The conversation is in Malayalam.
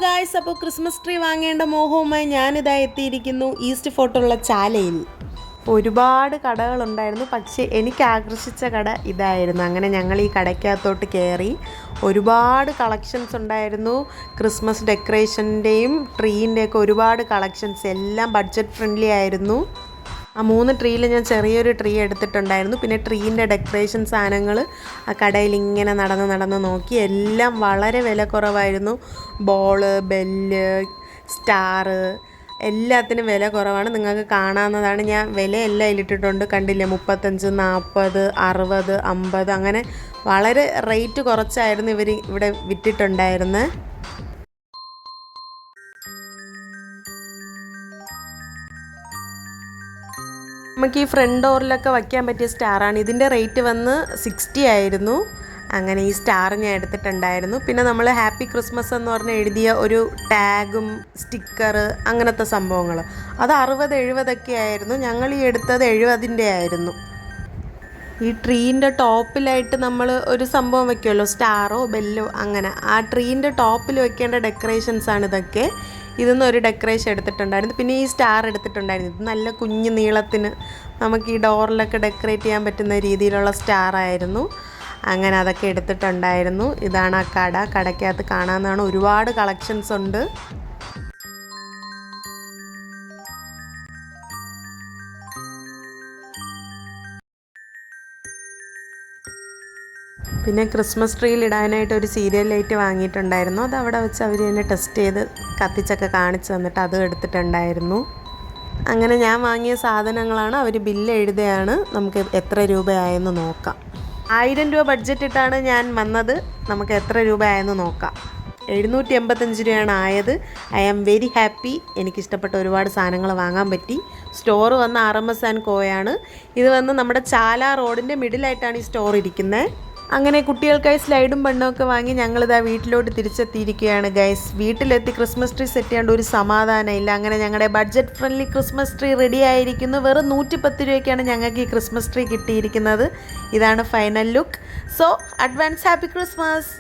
ഗായ്സ്, അപ്പോൾ ക്രിസ്മസ് ട്രീ വാങ്ങേണ്ട മോഹവുമായി ഞാനിതാ എത്തിയിരിക്കുന്നു ഈസ്റ്റ് ഫോർട്ടുള്ള ചാലയിൽ. ഒരുപാട് കടകളുണ്ടായിരുന്നു, പക്ഷേ എനിക്ക് ആകർഷിച്ച കട ഇതായിരുന്നു. അങ്ങനെ ഞങ്ങൾ ഈ കടയ്ക്കകത്തോട്ട് കയറി. ഒരുപാട് കളക്ഷൻസ് ഉണ്ടായിരുന്നു. ക്രിസ്മസ് ഡെക്കറേഷൻ്റെയും ട്രീൻ്റെയൊക്കെ ഒരുപാട് കളക്ഷൻസ്, എല്ലാം ബഡ്ജറ്റ് ഫ്രണ്ട്ലി ആയിരുന്നു. ആ 3 ട്രീയിൽ ഞാൻ ചെറിയൊരു ട്രീ എടുത്തിട്ടുണ്ടായിരുന്നു. പിന്നെ ട്രീൻ്റെ ഡെക്കറേഷൻ സാധനങ്ങൾ ആ കടയിൽ ഇങ്ങനെ നടന്ന് നോക്കി. എല്ലാം വളരെ വില കുറവായിരുന്നു. ബോള്, ബെല്ല്, സ്റ്റാർ എല്ലാത്തിനും വില കുറവാണ്. നിങ്ങൾക്ക് കാണാവുന്നതാണ്. ഞാൻ വിലയെല്ലാം ഇട്ടിട്ടുണ്ട്, കണ്ടില്ലേ? 35, 40, 60, 50 അങ്ങനെ വളരെ റേറ്റ് കുറച്ചായിരുന്നു ഇവർ ഇവിടെ വിറ്റിട്ടുണ്ടായിരുന്നത്. നമുക്ക് ഈ ഫ്രണ്ട് ഡോറിലൊക്കെ വയ്ക്കാൻ പറ്റിയ സ്റ്റാറാണ്. ഇതിൻ്റെ റേറ്റ് വന്ന് 60 ആയിരുന്നു. അങ്ങനെ ഈ സ്റ്റാർ ഞാൻ എടുത്തിട്ടുണ്ടായിരുന്നു. പിന്നെ നമ്മൾ ഹാപ്പി ക്രിസ്മസ് എന്ന് പറഞ്ഞ് എഴുതിയ ഒരു ടാഗും സ്റ്റിക്കർ അങ്ങനത്തെ സംഭവങ്ങൾ, അത് 60-70 ആയിരുന്നു. ഞങ്ങൾ ഈ എടുത്തത് 70-ൻ്റെ ആയിരുന്നു. ഈ ട്രീൻ്റെ ടോപ്പിലായിട്ട് നമ്മൾ ഒരു സംഭവം വയ്ക്കുമല്ലോ, സ്റ്റാറോ ബെല്ലോ അങ്ങനെ. ആ ട്രീൻ്റെ ടോപ്പിൽ വെക്കേണ്ട ഡെക്കറേഷൻസാണ് ഇതൊക്കെ. ഇതൊന്നും ഒരു ഡെക്കറേഷൻ എടുത്തിട്ടുണ്ടായിരുന്നു. പിന്നെ ഈ സ്റ്റാർ എടുത്തിട്ടുണ്ടായിരുന്നു. ഇത് നല്ല കുഞ്ഞു നീളത്തിന് നമുക്ക് ഈ ഡോറിലൊക്കെ ഡെക്കറേറ്റ് ചെയ്യാൻ പറ്റുന്ന രീതിയിലുള്ള സ്റ്റാറായിരുന്നു. അങ്ങനെ അതൊക്കെ എടുത്തിട്ടുണ്ടായിരുന്നു. ഇതാണ് ആ കട. കടയ്ക്കകത്ത് കാണാവുന്നതാണ്. ഒരുപാട് കളക്ഷൻസ് ഉണ്ട്. പിന്നെ ക്രിസ്മസ് ട്രീയിൽ ഇടാനായിട്ട് ഒരു സീരിയൽ ലൈറ്റ് വാങ്ങിയിട്ടുണ്ടായിരുന്നു. അത് അവിടെ വെച്ച് അവർ തന്നെ ടെസ്റ്റ് ചെയ്ത് കത്തിച്ചൊക്കെ കാണിച്ചു തന്നിട്ട് അതും എടുത്തിട്ടുണ്ടായിരുന്നു. അങ്ങനെ ഞാൻ വാങ്ങിയ സാധനങ്ങളാണ്. അവർ ബില്ല് എഴുതുകയാണ്. നമുക്ക് എത്ര രൂപയായെന്ന് നോക്കാം. 1000 രൂപ ബഡ്ജറ്റ് ഇട്ടാണ് ഞാൻ വന്നത്. നമുക്ക് എത്ര രൂപയായെന്ന് നോക്കാം. 785 രൂപയാണ് ആയത്. I am very happy. എനിക്കിഷ്ടപ്പെട്ട ഒരുപാട് സാധനങ്ങൾ വാങ്ങാൻ പറ്റി. സ്റ്റോർ വന്ന് RMS ആൻഡ് കോയാണ്. ഇത് വന്ന് നമ്മുടെ ചാല റോഡിൻ്റെ മിഡിലായിട്ടാണ് ഈ സ്റ്റോർ ഇരിക്കുന്നത്. അങ്ങനെ കുട്ടികൾക്കായി സ്ലൈഡും ബണ്ണൊക്കെ വാങ്ങി ഞങ്ങളിതാ വീട്ടിലോട്ട് തിരിച്ചെത്തിയിരിക്കുകയാണ് ഗൈസ്. വീട്ടിലെത്തി ക്രിസ്മസ് ട്രീ സെറ്റ് ചെയ്യാണ്ട് ഒരു സമാധാനമില്ല. അങ്ങനെ ഞങ്ങളുടെ budget friendly Christmas tree ready ആയിരിക്കുന്നു. വെറും 110 രൂപയ്ക്കാണ് ഞങ്ങൾക്ക് ഈ ക്രിസ്മസ് ട്രീ കിട്ടിയിരിക്കുന്നത്. ഇതാണ് final look. So advance happy Christmas.